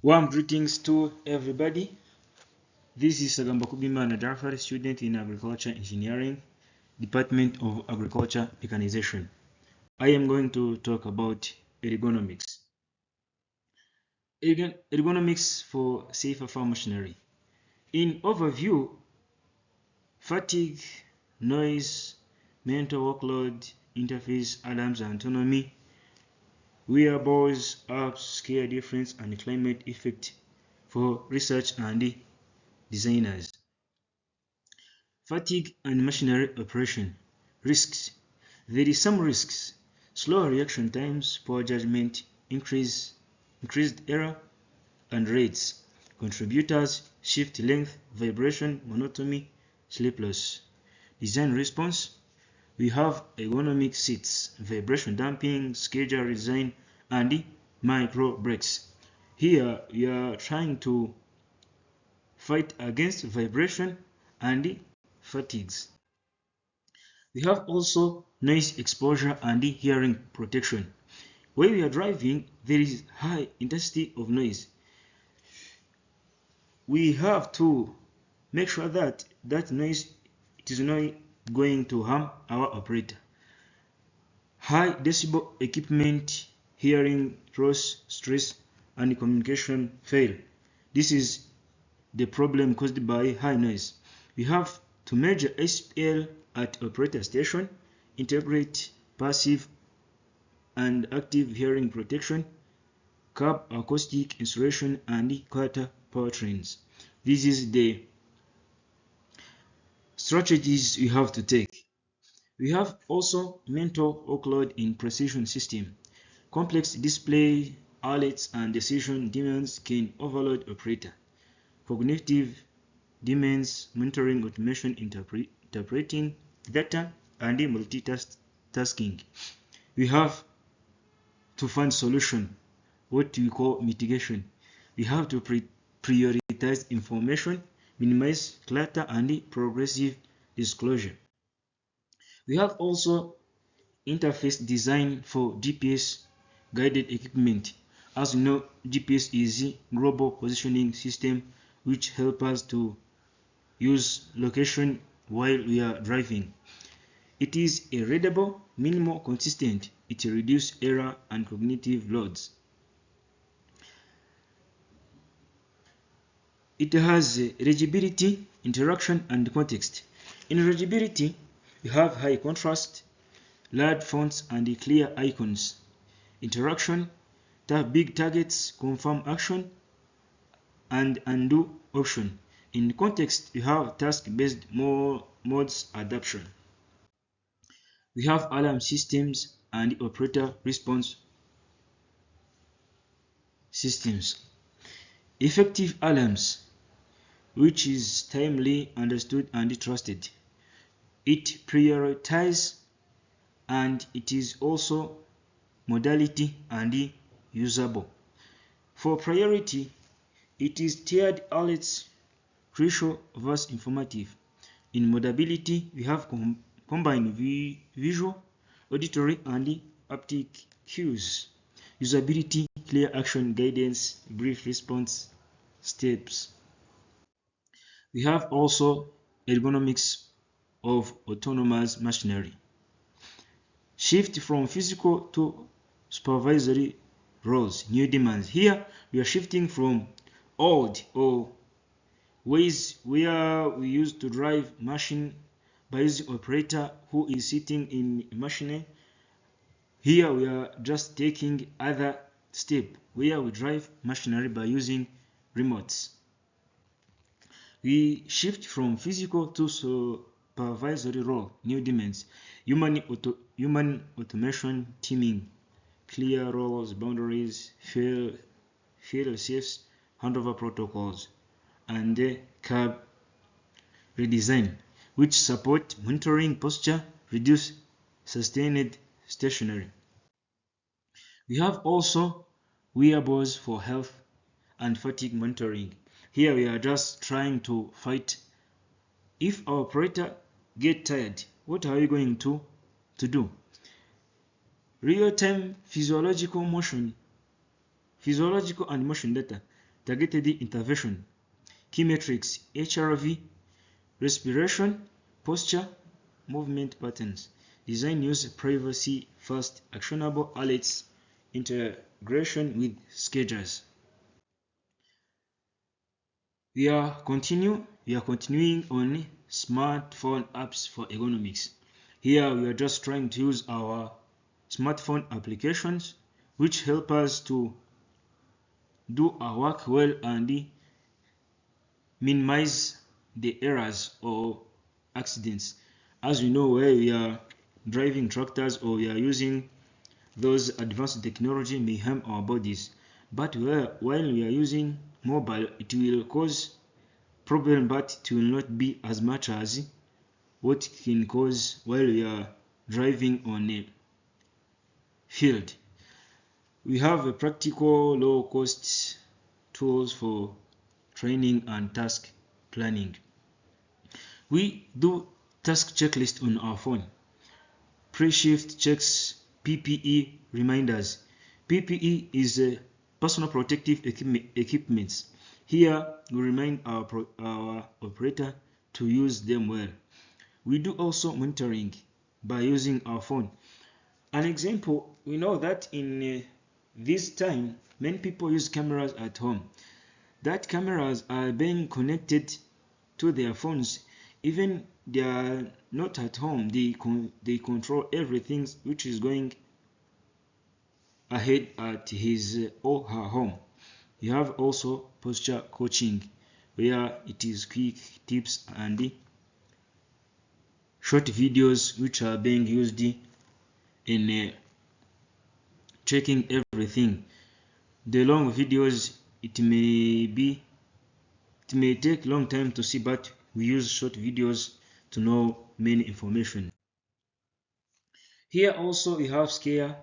Warm greetings to everybody. This is Ergonomics JAFARI, student in Agriculture Engineering, Department of Agriculture Mechanization. I am going to talk about ergonomics. Ergonomics for safer farm machinery. In overview, fatigue, noise, mental workload, interface, alarms, and autonomy, wearables, apps, scale difference, and climate effect for research and designers. Fatigue and machinery operation. Risks. There is some risks. Slow reaction times, poor judgment, increased error and rates. Contributors, shift length, vibration, monotony, sleep loss. Design response. We have ergonomic seats, vibration damping, schedule design, and micro brakes. Here we are trying to fight against vibration and fatigues. We have also noise exposure and hearing protection. When we are driving, there is high intensity of noise. We have to make sure that noise is not going to harm our operator. High decibel equipment, hearing loss, stress, and communication fail. This is the problem caused by high noise. We have to measure SPL at operator station, integrate passive and active hearing protection, curb acoustic insulation, and quarter powertrains. This is the strategies we have to take. We have also mental workload in precision system. Complex display, alerts, and decision demands can overload operator. Cognitive demands, monitoring, automation, interpreting data, and multitasking. We have to find solution, what we call mitigation. We have to prioritize information, minimize clutter, and progressive disclosure. We have also interface design for GPS guided equipment. As you know, GPS is global positioning system which help us to use location while we are driving. It is a readable, minimal, consistent. It reduces error and cognitive loads. It has legibility, interaction, and context. In legibility, we have high contrast, large fonts, and clear icons. Interaction, big targets, confirm action, and undo option. In context, we have task-based modes adaptation. We have alarm systems and operator response systems. Effective alarms, which is timely, understood, and trusted. It prioritizes and it is also modality and usable. For priority, it is tiered alerts, crucial versus informative. In modality, we have combined visual, auditory, and haptic cues. Usability, clear action guidance, brief response steps. We have also ergonomics of autonomous machinery. Shift from physical to supervisory roles, new demands. Here we are shifting from old or ways where we used to drive machine by using operator who is sitting in machinery. Here we are just taking other step where we drive machinery by using remotes. We shift from physical to supervisory role, new demands. Human automation, teaming, clear roles, boundaries, fail safes, handover protocols, and curb redesign, which support monitoring posture, reduce sustained stationary. We have also wearables for health and fatigue monitoring. Here we are just trying to fight. If our operator get tired, what are we going to do? Real-time physiological and motion data. targeted intervention, key metrics, HRV, respiration, posture, movement patterns. Design use privacy first, actionable alerts, integration with schedules. We are continuing on smartphone apps for ergonomics. Here we are just trying to use our smartphone applications which help us to do our work well and minimize the errors or accidents. As we know, where we are driving tractors or we are using those advanced technology may harm our bodies, but while we are using mobile, it will cause problem, but it will not be as much as what can cause while we are driving on a field. We have a practical low-cost tools for training and task planning. We do task checklist on our phone, pre-shift checks, PPE reminders. PPE is a personal protective equipment. Here we remind our operator to use them well. We do also monitoring by using our phone. An example, we know that in this time many people use cameras at home. That cameras are being connected to their phones. Even they are not at home, they control everything which is going ahead at his or her home. You have also posture coaching, where it is quick tips and short videos which are being used in checking everything. The long videos, it may take long time to see, but we use short videos to know many information. Here also we have scale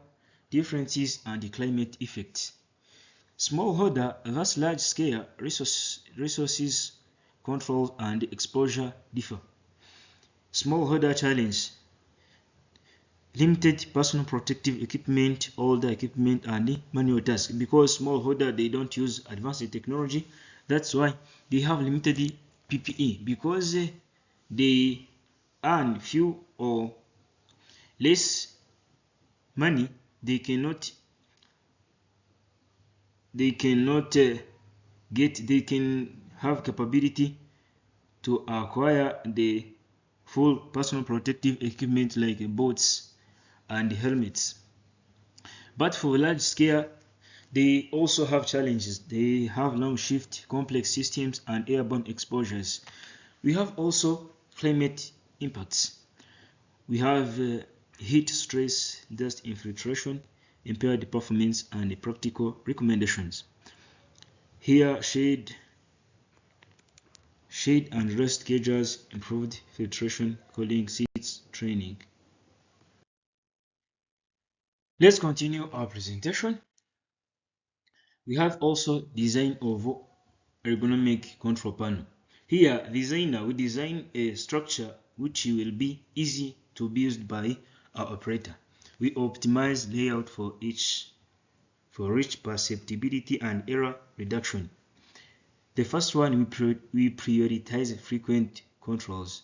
differences and the climate effects. Smallholder versus large scale resources control and exposure differ. Smallholder challenge: limited personal protective equipment, older equipment and manual tasks. Because smallholder they don't use advanced technology, that's why they have limited PPE. Because they earn few or less money, they cannot they can have capability to acquire the full personal protective equipment like boots and helmets. But for large scale, they also have challenges. They have long shift, complex systems and airborne exposures. We have also climate impacts. We have heat stress, dust infiltration, impaired performance and practical recommendations. Here shade and rest schedules, improved filtration, cooling seats, training. Let's continue our presentation. We have also design of ergonomic control panel. Here designer will design a structure which will be easy to be used by our operator. We optimize layout for rich perceptibility and error reduction. The first one, we prioritize frequent controls.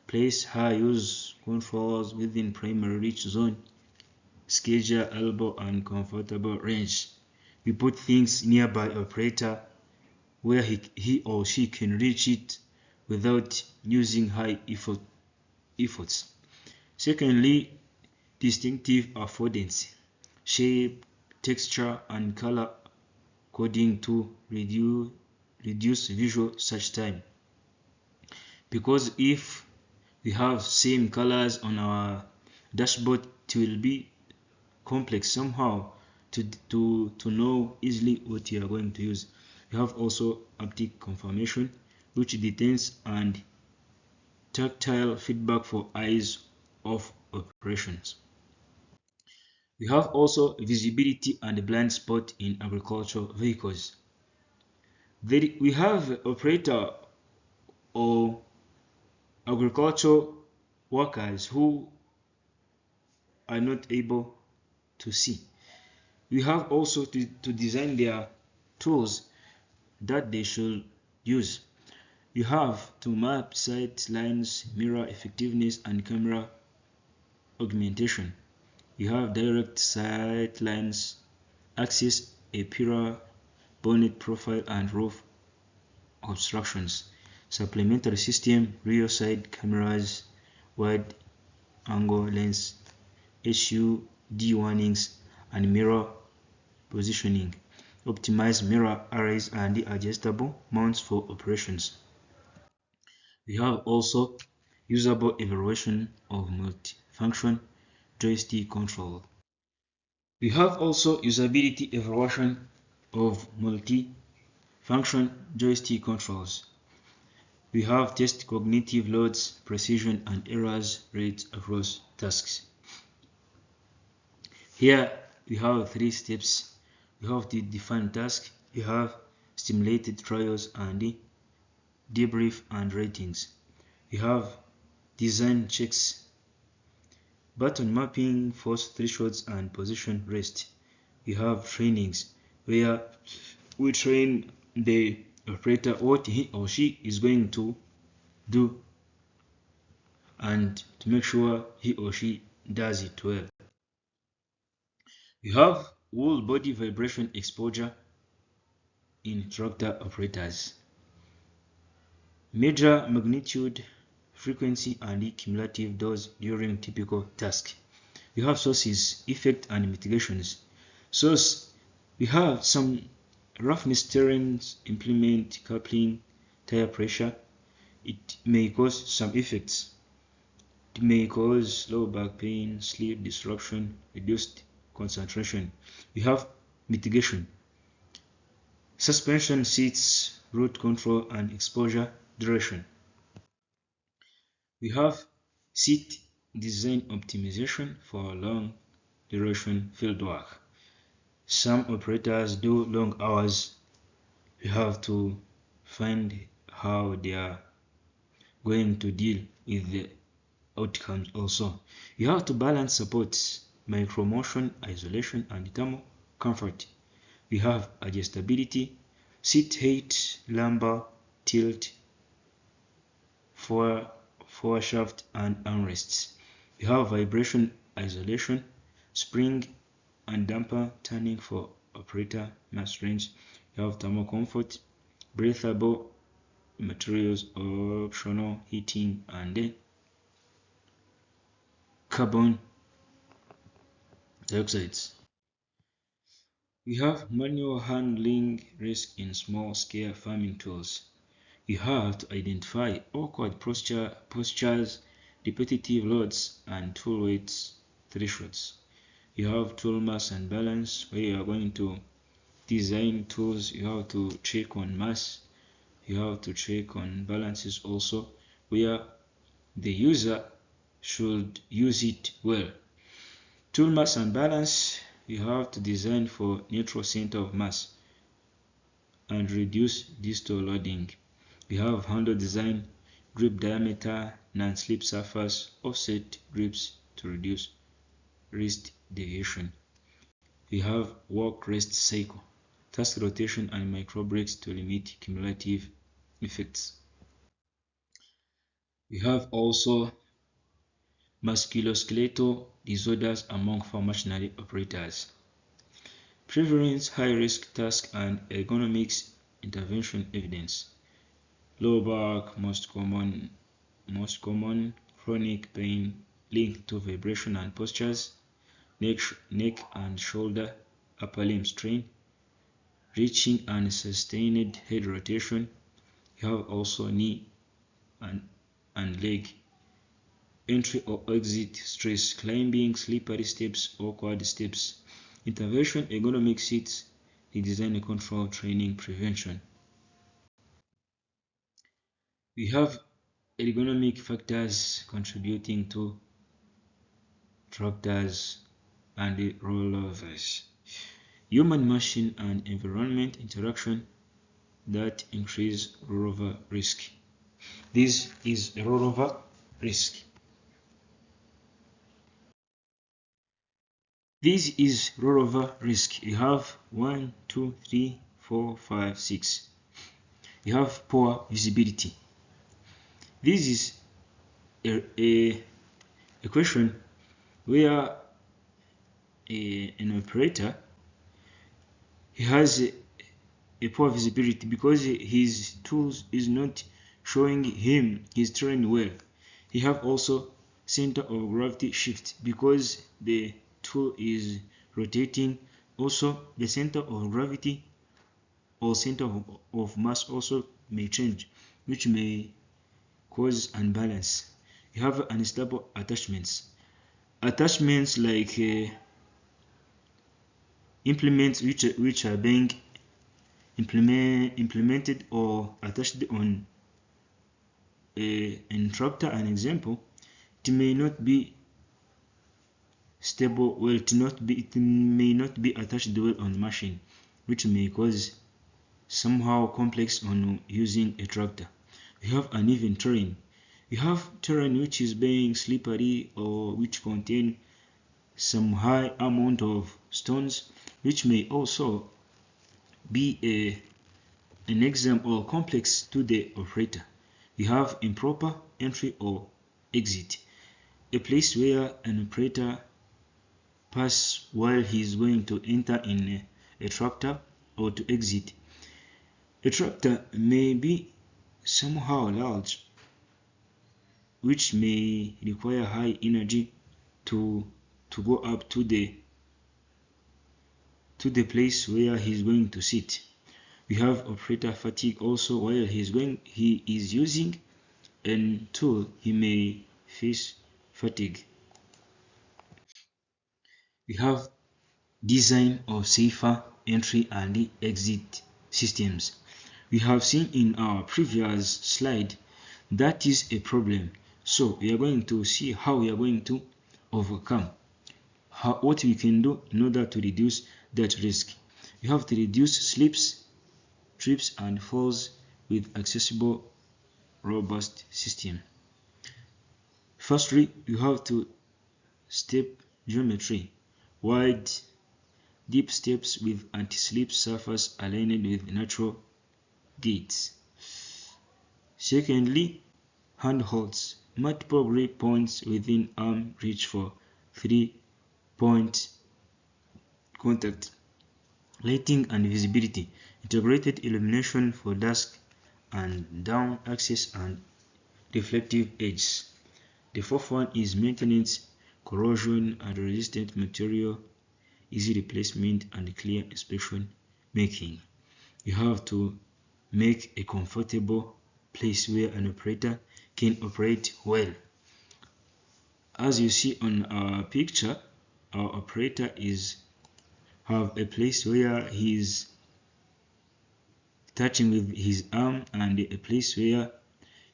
Place high use controls within primary reach zone, schedule elbow and comfortable range. We put things nearby operator where he or she can reach it without using high efforts. Secondly, distinctive affordance, shape, texture and color coding to reduce visual search time. Because if we have same colors on our dashboard, it will be complex somehow to know easily what you are going to use. We have also haptic confirmation, which detects and tactile feedback for eyes off operations. We have also visibility and blind spot in agricultural vehicles. We have operator or agricultural workers who are not able to see. We have also to design their tools. that they should use. You have to map sight lines, mirror effectiveness, and camera augmentation. You have direct sight lines, axis, apiary, bonnet profile, and roof obstructions. Supplementary system, rear side cameras, wide angle lens, HUD warnings, and mirror positioning. Optimize mirror arrays and adjustable mounts for operations. We have also usable evaluation of multifunction joystick control. We have also usability evaluation of multi-function joystick controls. We have test cognitive loads, precision, and errors rates across tasks. Here we have 3 steps. We have the defined task, we have stimulated trials and debrief and ratings. We have design checks, button mapping, force thresholds, and position rest. We have trainings where we train the operator what he or she is going to do and to make sure he or she does it well. We have whole body vibration exposure in tractor operators. Measure magnitude, frequency, and cumulative dose during typical task. We have sources, effect, and mitigations. Source, we have some roughness terrains, implement coupling, tire pressure. It may cause some effects. It may cause low back pain, sleep disruption, reduced concentration. We have mitigation. Suspension seats, route control, and exposure duration. We have seat design optimization for long duration field work. Some operators do long hours. We have to find how they are going to deal with the outcomes also. You have to balance supports, micromotion, isolation, and thermal comfort. We have adjustability, seat height, lumbar, tilt, foreshaft, and armrests. We have vibration isolation, spring and damper turning for operator mass range. You have thermal comfort, breathable materials, optional heating, and then carbon dioxides. We have manual handling risk in small scale farming tools. You have to identify awkward postures, repetitive loads, and tool weights thresholds. You have tool mass and balance, where you are going to design tools. You have to check on mass. You have to check on balances also, where the user should use it well. Tool mass and balance, you have to design for neutral center of mass and reduce distal loading. We have handle design, grip diameter, non-slip surface, offset grips to reduce wrist deviation. We have work rest cycle, task rotation, and micro breaks to limit cumulative effects. We have also musculoskeletal disorders among farm machinery operators. Prevalence, high-risk task, and ergonomics intervention evidence. Low back, most common chronic pain linked to vibration and postures. Neck and shoulder, upper limb strain, reaching and sustained head rotation. You have also knee and leg. Entry or exit stress, climbing, slippery steps, awkward steps. Intervention, ergonomic seats, design and control training prevention. We have ergonomic factors contributing to tractors and rollovers. Human machine and environment interaction that increase rollover risk. This is rollover risk. This is rollover risk. You have 1, 2, 3, 4, 5, 6. You have poor visibility. This is a question where an operator, he has a poor visibility because his tools is not showing him his terrain well. He have also center of gravity shift because the tool is rotating. Also the center of gravity or center of mass also may change, which may cause unbalance. You have unstable attachments. Attachments like implements which are being implemented or attached on an tractor, an example, it may not be stable well, it may not be attached well on the machine, which may cause somehow complex on using a tractor. You have uneven terrain. You have terrain which is being slippery or which contain some high amount of stones, which may also be an example or complex to the operator. You have improper entry or exit, a place where an operator pass while he is going to enter in a tractor or to exit. A tractor may be somehow large, which may require high energy to go up to the place where he is going to sit. We have operator fatigue also. While he is using a tool, he may face fatigue. We have design of safer entry and exit systems. We have seen in our previous slide that is a problem. So we are going to see how we are going to overcome, what we can do in order to reduce that risk. You have to reduce slips, trips and falls with accessible robust system. Firstly, you have to step geometry, wide deep steps with anti-slip surface aligned with natural gates. Secondly, handholds, multiple grip points within arm reach for 3-point contact. Lighting and visibility, integrated illumination for dusk and down access and reflective edges. The fourth one is maintenance, corrosion and resistant material, easy replacement and clear inspection making. You have to make a comfortable place where an operator can operate well. As you see on our picture, our operator have a place where he is touching with his arm and a place where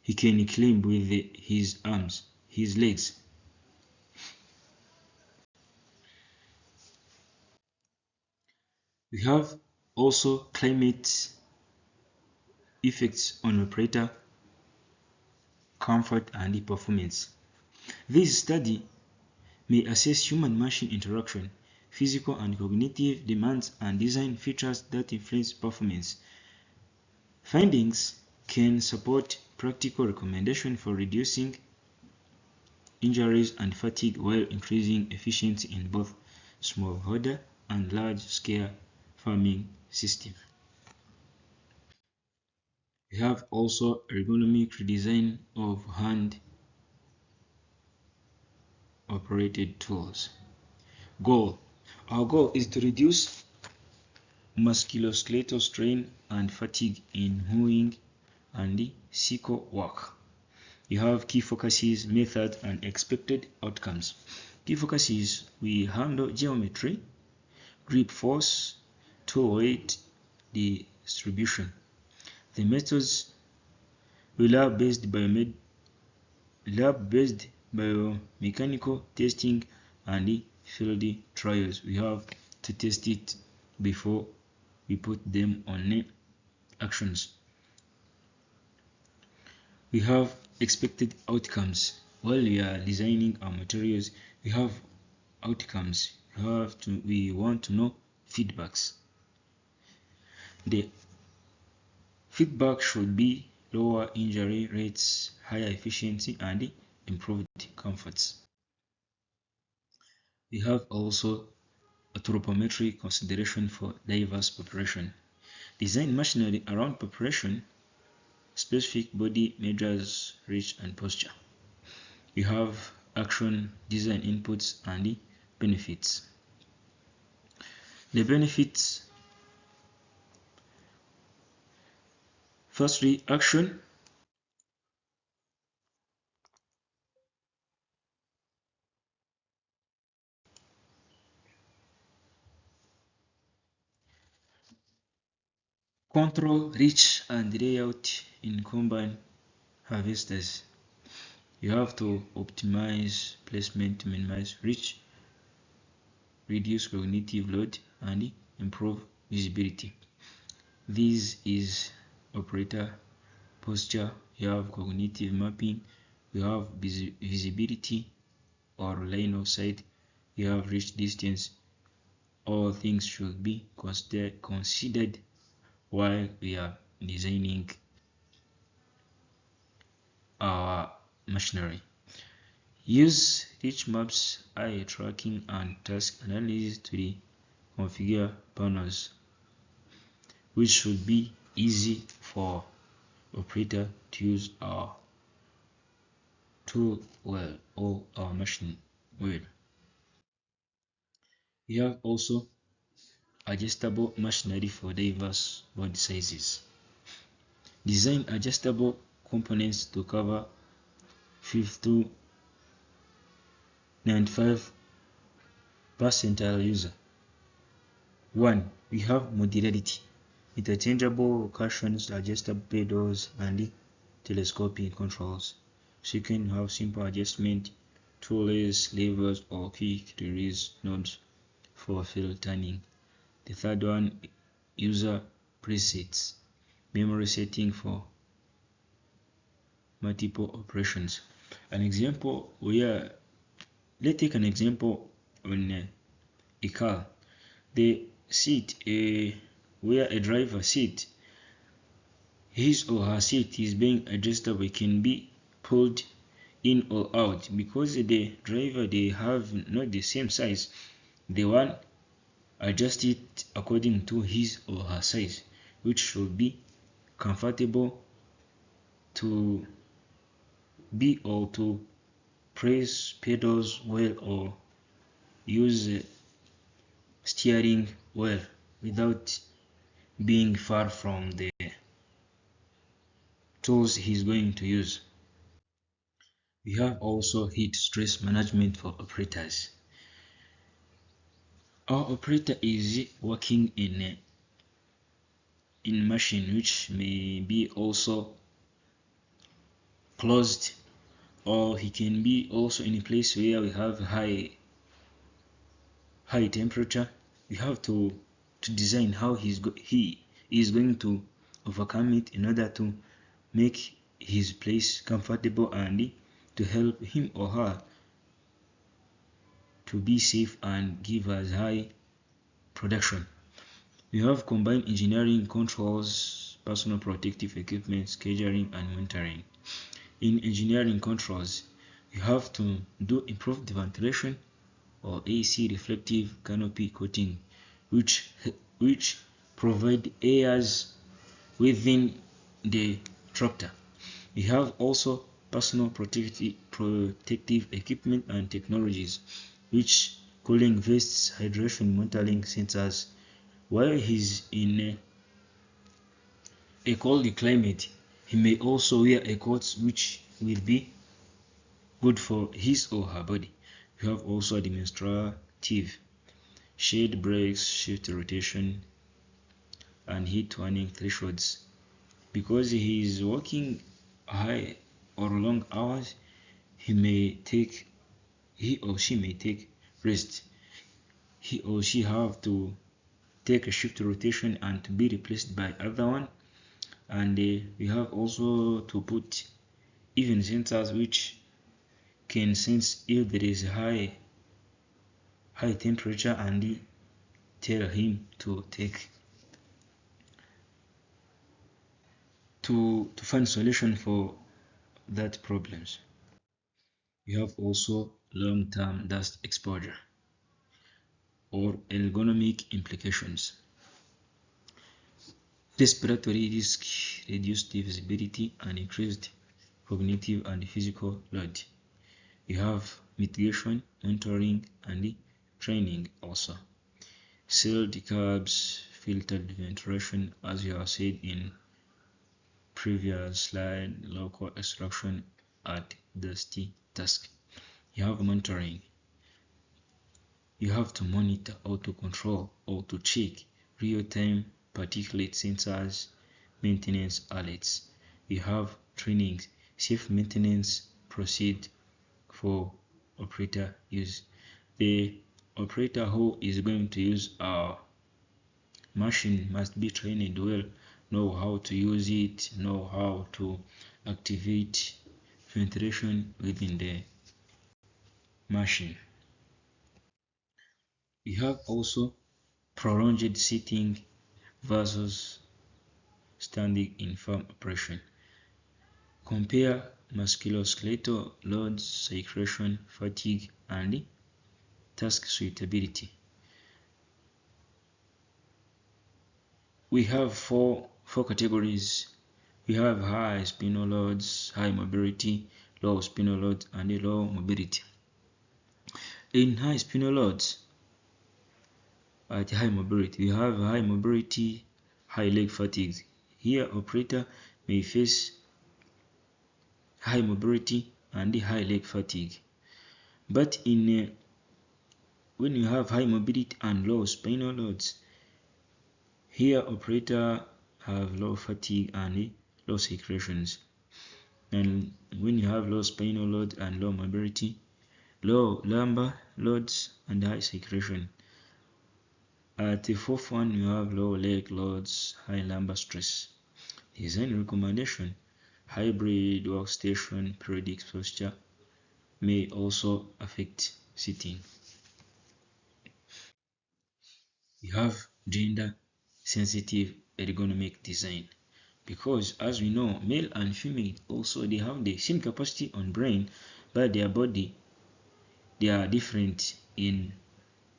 he can climb with his arms, his legs. We have also climate effects on operator comfort and performance. This study may assess human-machine interaction, physical and cognitive demands, and design features that influence performance. Findings can support practical recommendations for reducing injuries and fatigue while increasing efficiency in both smallholder and large-scale farming systems. We have also ergonomic redesign of hand-operated tools. Goal. Our goal is to reduce musculoskeletal strain and fatigue in mowing and sickle work. You have key focuses, method, and expected outcomes. Key focuses, we handle geometry, grip force, tool weight, distribution. The methods, lab-based biomechanical testing and field trials. We have to test it before we put them on actions. We have expected outcomes. While we are designing our materials, we have outcomes. We want to know feedbacks. The Feedback should be lower injury rates, higher efficiency, and improved comforts. We have also anthropometric consideration for diverse population. Design machinery around population specific body measures, reach, and posture. We have action, design inputs, and the benefits. The benefits: firstly, action. Control reach and layout in combine harvesters. You have to optimize placement to minimize reach, reduce cognitive load, and improve visibility. This is operator posture. You have cognitive mapping. You have visibility or line of sight. You have reach distance. All things should be considered while we are designing our machinery. Use reach maps, eye tracking, and task analysis to configure panels, which should be easy for operator to use our tool well or our machine well. We have also adjustable machinery for diverse body sizes. Design adjustable components to cover 5 to 95 percentile user. 1. We have modularity, interchangeable cushions, adjustable pedals, and telescoping controls. Second, you have simple adjustment, tools, levers, or quick release knobs for field turning. The third one, user presets, memory setting for multiple operations. An example where, let's take an example on a car. The seat where a driver seat, his or her seat is being adjustable. It can be pulled in or out because the driver, they have not the same size. The one adjust it according to his or her size, which should be comfortable to be or to press pedals well or use steering well without being far from the tools he's going to use. We have also heat stress management for operators. Our operator is working in machine which may be also closed, or he can be also in a place where we have high temperature. We have to design how he is going to overcome it in order to make his place comfortable and to help him or her to be safe and give us high production. We have combined engineering controls, personal protective equipment, scheduling, and monitoring. In engineering controls, you have to do improved ventilation or AC reflective canopy coating, which provide airs within the tractor. We have also personal protective equipment and technologies, which cooling vests, hydration monitoring sensors. While he's in a cold climate, he may also wear a coat which will be good for his or her body. We have also demonstrative shade brakes, shift rotation, and heat warning thresholds. Because he is working high or long hours, he or she may take rest. He or she have to take a shift rotation and to be replaced by other one. And we have also to put even sensors which can sense if there is high temperature and tell him to take to find solution for that problems. We have also long-term dust exposure or ergonomic implications. Respiratory risk, reduced visibility, and increased cognitive and physical load. We have mitigation, monitoring, and training also. Sealed cabs, filtered ventilation, as you have said in previous slide, local extraction at dusty task. You have monitoring. You have to monitor, auto control, auto check, real-time particulate sensors, maintenance alerts. You have trainings, safe maintenance proceed for operator use. The operator who is going to use our machine must be trained well, know how to use it, know how to activate ventilation within the machine. We have also prolonged sitting versus standing in farm operation. Compare musculoskeletal loads, circulation, fatigue, and task suitability. We have four categories. We have high spinal loads, high mobility, low spinal loads, and low mobility. In high spinal loads, at high mobility, we have high mobility, high leg fatigue. Here, operator may face high mobility and high leg fatigue. But in when you have high mobility and low spinal loads, here operator have low fatigue and low circulations. And when you have low spinal load and low mobility, low lumbar loads and high circulation. At the fourth one, you have low leg loads, high lumbar stress. Design recommendation: hybrid workstation periodic posture may also affect sitting. We have gender sensitive ergonomic design, because as we know, male and female also they have the same capacity on brain, but their body they are different in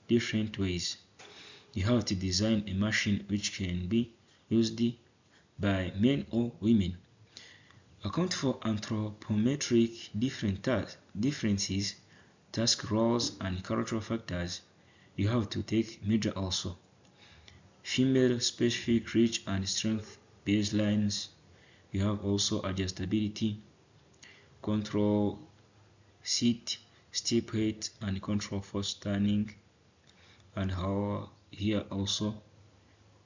different ways. You have to design a machine which can be used by men or women. Account for anthropometric differences, task roles, and cultural factors. You have to take measure also. Female specific reach and strength baselines. You have also adjustability, control seat, step height, and control for standing. And how here also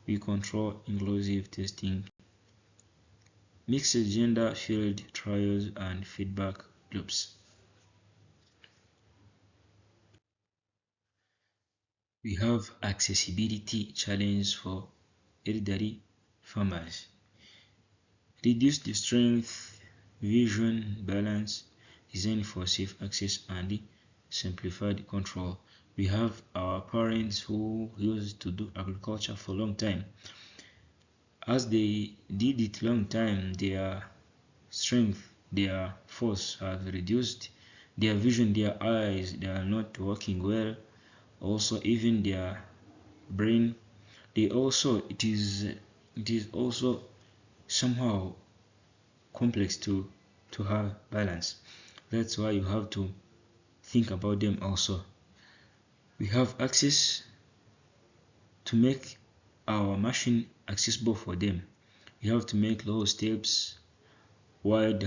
we control inclusive testing, mixed gender field trials, and feedback loops. We have accessibility challenge for elderly farmers. Reduce the strength, vision, balance, design for safe access, and simplified control. We have our parents who used to do agriculture for a long time. As they did it long time, their strength, their force have reduced. Their vision, their eyes, they are not working well. Also, even their brain, it is also somehow complex to have balance. That's why you have to think about them also. We have access to make our machine accessible for them. You have to make low steps, wide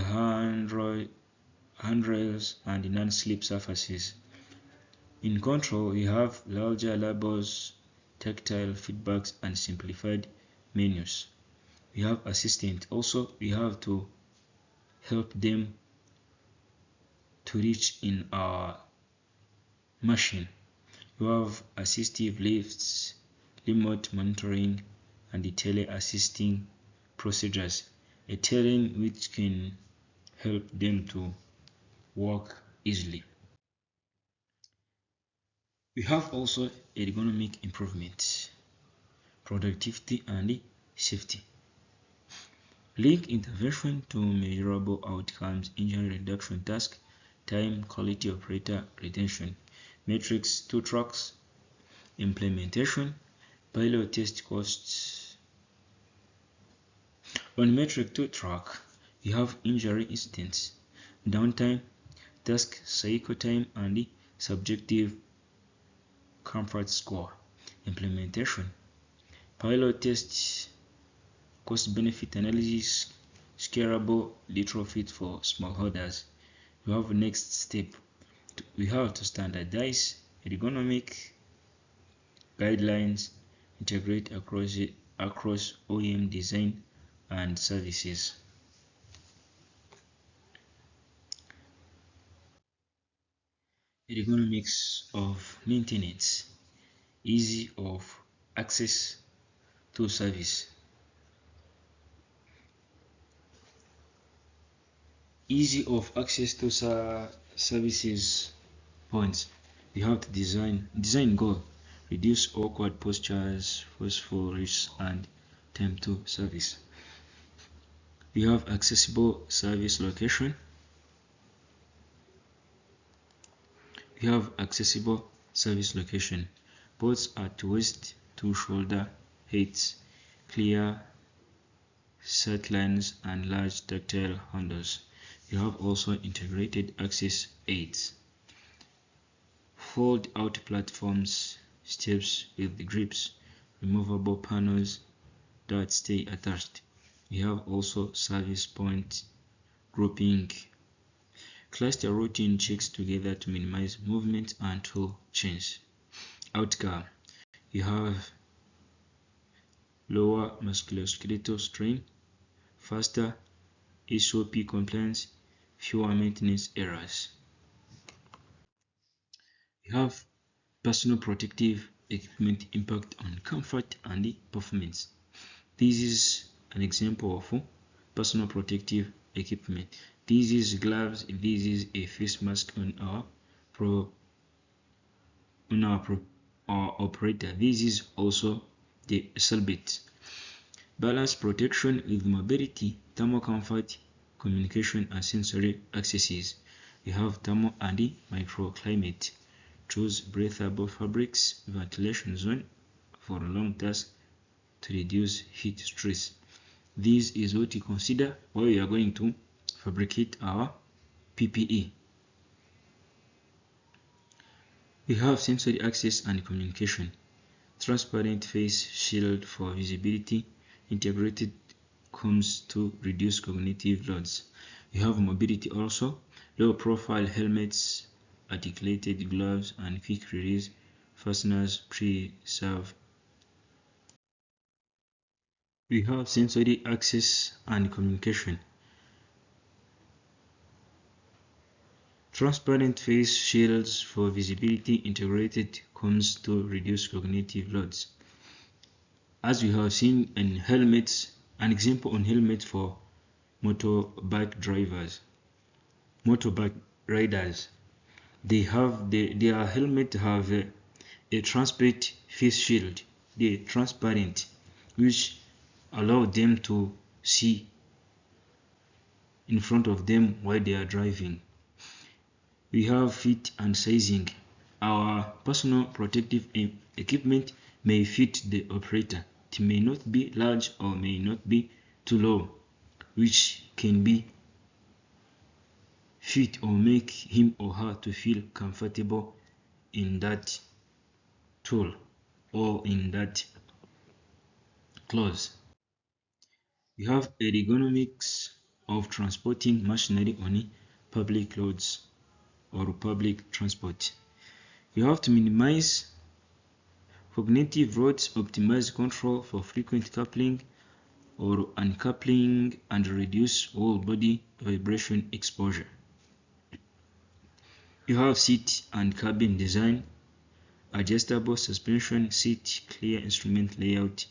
handrails, and non-slip surfaces. In control, we have larger labels, tactile feedbacks, and simplified menus. We have assistant. Also, we have to help them to reach in our machine. You have assistive lifts, remote monitoring, and the tele-assisting procedures, a terrain which can help them to work easily. We have also ergonomic improvements, productivity, and safety. Link intervention to measurable outcomes, injury reduction, task time, quality, operator retention. Metrics to tracks, implementation, pilot test costs. On metric to track, you have injury incidents, downtime, task cycle time, and the subjective comfort score. Implementation, pilot tests, cost-benefit analysis, scalable retrofit for smallholders. We have next step. We have to standardize ergonomic guidelines, integrate across OEM design and services. Ergonomics of maintenance, easy of access to service. Easy of access to services points. We have to design goal, reduce awkward postures, forceful risks, and time to service. We have accessible service location. We have accessible service location. Ports at waist to shoulder heights, clear sight lines, and large tactile handles. You have also integrated access aids. Fold out platforms, steps with grips, removable panels that stay attached. We have also service point grouping. Cluster routing checks together to minimize movement and tool change. Outcome, you have lower musculoskeletal strain, faster SOP compliance, fewer maintenance errors. You have personal protective equipment impact on comfort and performance. This is an example of personal protective equipment. This is gloves. This is a face mask on our operator. This is also the cellbit. Balance protection with mobility, thermal comfort, communication, and sensory accesses. We have thermal and microclimate. Choose breathable fabrics, ventilation zone for long tasks to reduce heat stress. This is what you consider while we are going to fabricate our PPE. We have sensory access and communication. Transparent face shield for visibility, integrated combs to reduce cognitive loads. We have mobility also, low profile helmets, articulated gloves, and quick release fasteners preserve. We have sensory access and communication. Transparent face shields for visibility, integrated combs to reduce cognitive loads. As we have seen in helmets, an example on helmet for motorbike riders, their helmet have a transparent face shield. They transparent, which allow them to see in front of them while they are driving. We have fit and sizing. Our personal protective equipment may fit the operator. It may not be large or may not be too low, which can be fit or make him or her to feel comfortable in that tool or in that clothes. We have ergonomics of transporting machinery on public roads or public transport. You have to minimize cognitive loads, optimize control for frequent coupling or uncoupling, and reduce whole body vibration exposure. You have seat and cabin design, adjustable suspension, seat, clear instrument layout,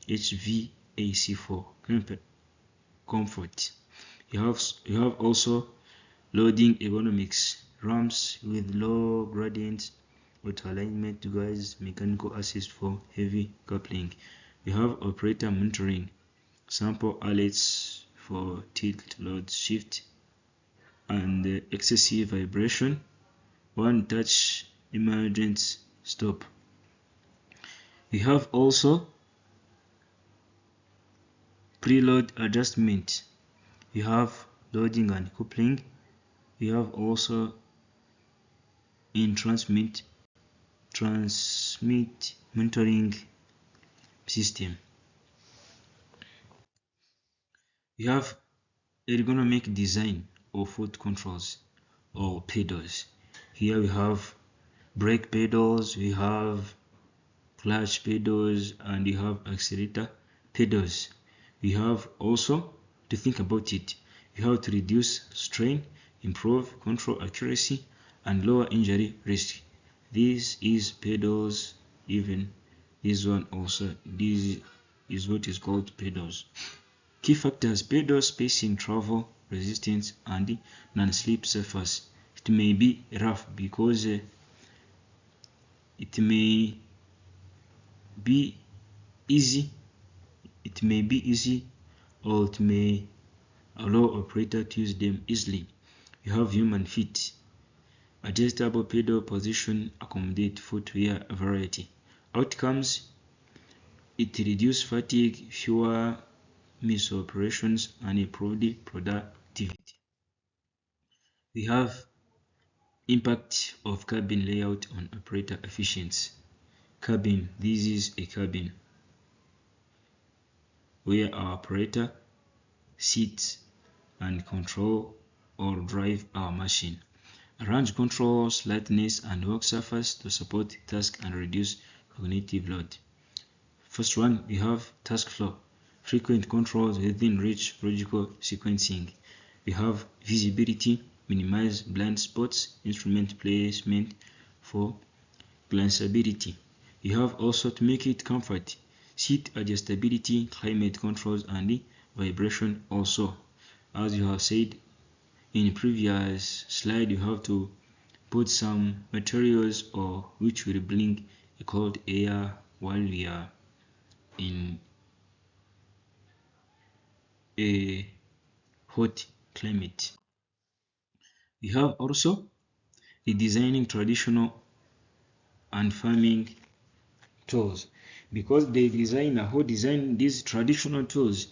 HVAC for comfort. You have also loading ergonomics, ramps with low gradient, auto alignment guides, mechanical assist for heavy coupling. We have operator monitoring, sample alerts for tilt, load, shift, and excessive vibration. One touch emergency stop. We have also preload adjustment. We have loading and coupling. We have also in transmit monitoring system. We have ergonomic design of foot controls or pedals. Here we have brake pedals, we have clutch pedals, and we have accelerator pedals. We have also to think about it. We have to reduce strain, improve control accuracy, and lower injury risk. This is pedals. Even this one also, this is what is called pedals. Key factors: pedal spacing, travel resistance, and non-slip surface. It may be rough because it may be easy. It may be easy, or it may allow operator to use them easily. You have human feet. Adjustable pedal position accommodate footwear variety. Outcomes: it reduces fatigue, fewer misoperations, and improved productivity. We have impact of cabin layout on operator efficiency. Cabin: this is a cabin where our operator sits and control or drive our machine. Arrange controls, lightness, and work surface to support task and reduce cognitive load. First one, we have task flow. Frequent controls within reach, logical sequencing. We have visibility, minimize blind spots, instrument placement for glanceability. You have also to make it comfort, seat adjustability, climate controls, and vibration also. As you have said in previous slide, you have to put some materials or which will bring a cold air while we are in a hot climate. We have also the designing traditional and farming tools, because the designer who designed these traditional tools,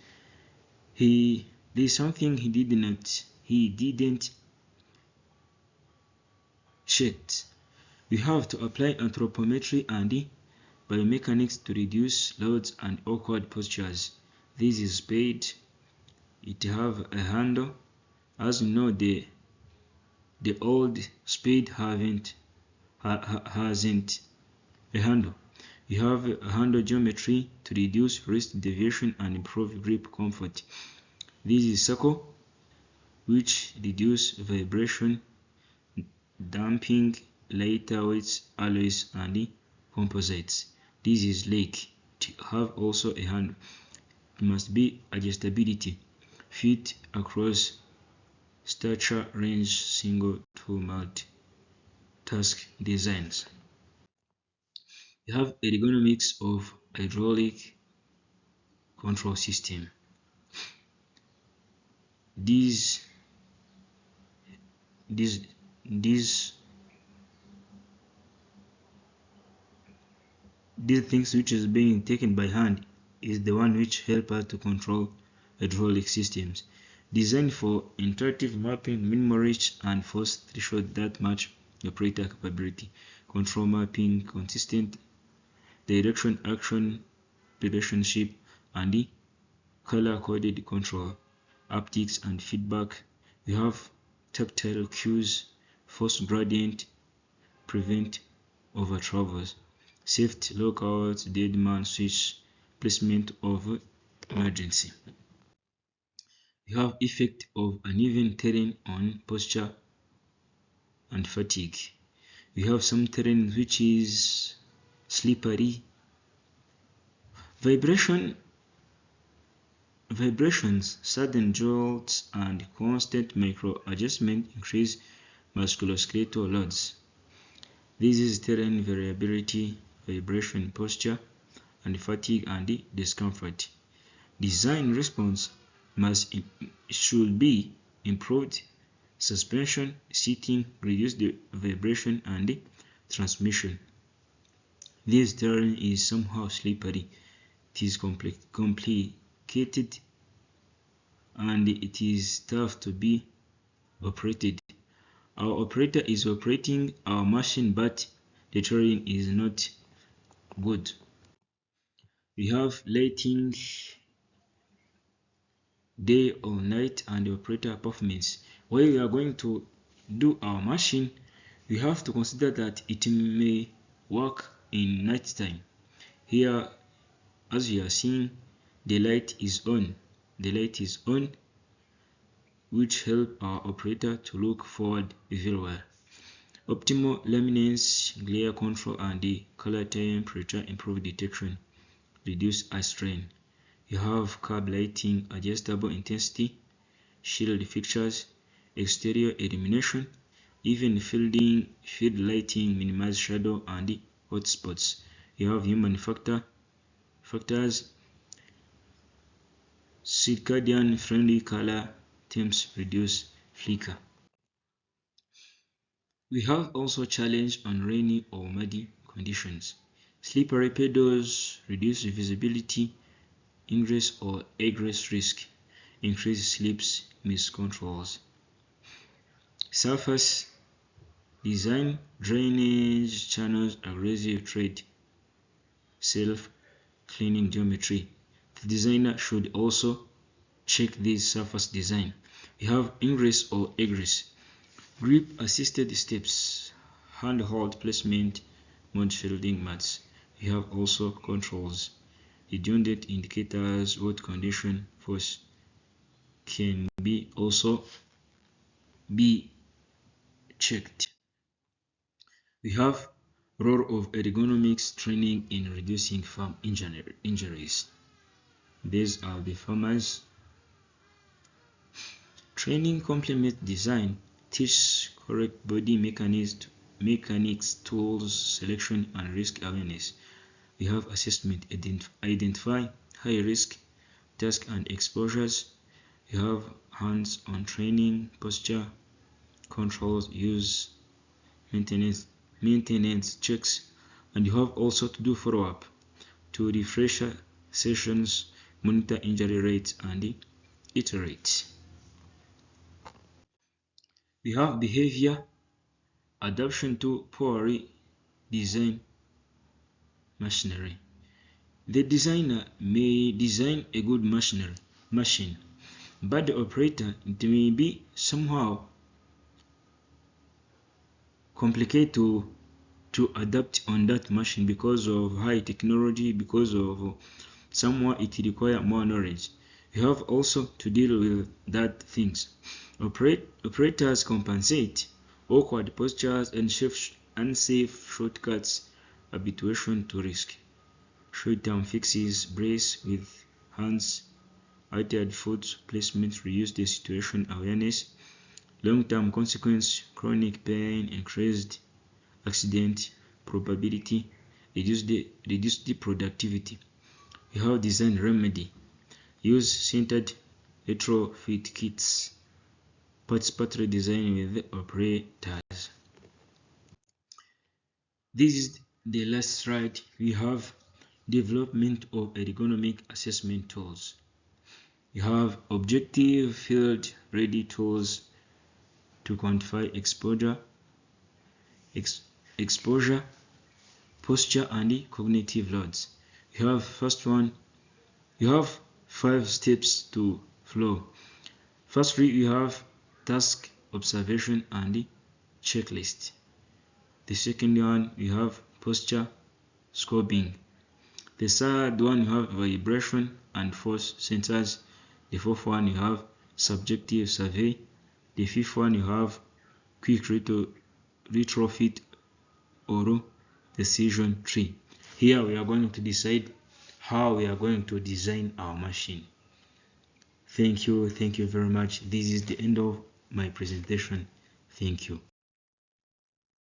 there's something he didn't check. We have to apply anthropometry and biomechanics to reduce loads and awkward postures. This is spade. It have a handle. As you know, the old spade hasn't a handle. We have a handle geometry to reduce wrist deviation and improve grip comfort. This is circle, which reduce vibration, damping, lighter weights, alloys, and composites. This is leg. To have also a handle, it must be adjustability, fit across stature range, single to multi task designs. You have ergonomics of hydraulic control system. These things which is being taken by hand is the one which help us to control hydraulic systems. Designed for intuitive mapping, minimum reach, and force threshold that match operator capability. Control mapping, consistent direction, action, relationship, and the color-coded control, haptics and feedback. We have tactile cues, force gradient, prevent over travels, safety lockouts, dead man switch, placement of emergency. We have effect of uneven terrain on posture and fatigue. We have some terrain which is slippery. Vibrations, sudden jolts, and constant micro adjustment increase musculoskeletal loads. This is terrain variability, vibration, posture, and fatigue and discomfort. Design response should be improved suspension, seating, reduce the vibration and transmission. This terrain is somehow slippery. It is complicated and it is tough to be operated. Our operator is operating our machine, but the terrain is not good. We have lighting, day or night, and the operator performance. When we are going to do our machine, we have to consider that it may work in night time. Here, as you are seeing, the light is on. The light is on, which help our operator to look forward very well. Optimal luminance, glare control, and the color temperature improve detection, reduce eye strain. You have curb lighting, adjustable intensity, shield fixtures, exterior illumination, even field lighting, minimize shadow and hot spots. You have human factors, circadian friendly color themes, reduce flicker. We have also challenge on rainy or muddy conditions. Slippery pedals, reduce visibility, ingress or egress risk, increase slips, miscontrols. Surface design, drainage channels, aggressive tread, self-cleaning geometry. The designer should also check this surface design. We have ingress or egress, grip assisted steps, handhold placement, mud shielding mats. We have also controls, redundant indicators, what condition force can be also be checked. We have role of ergonomics training in reducing farm injuries. These are the farmers. Training complements design, teach correct body mechanics, tools, selection, and risk awareness. We have assessment, identify high risk tasks and exposures. We have hands-on training, posture controls, use, maintenance checks, and you have also to do follow-up to refresher sessions, monitor injury rates, and iterate. We have behavior adaptation to poorly designed machinery. The designer may design a good machine, but the operator, it may be somehow complicated to adapt on that machine because of high technology, because of somewhere it requires more knowledge. You have also to deal with that things. Operators compensate awkward postures and unsafe shortcuts, habituation to risk. Short-term fixes, brace with hands, altered foot placement, reduce the situation awareness. Long-term consequence, chronic pain, increased accident probability, reduce the productivity. You have design remedy. Use centered retrofit kits. Participatory design with the operators. This is the last slide. We have development of ergonomic assessment tools. You have objective field ready tools to quantify exposure, posture, and cognitive loads. You have first one. You have 5 steps to flow. Firstly, you have task observation and checklist. The second one, you have posture scoping. The third one, you have vibration and force sensors. The fourth one, you have subjective survey. The fifth one, you have quick retrofit or decision tree. Here we are going to decide how we are going to design our machine. Thank you very much. This is the end of my presentation. Thank you.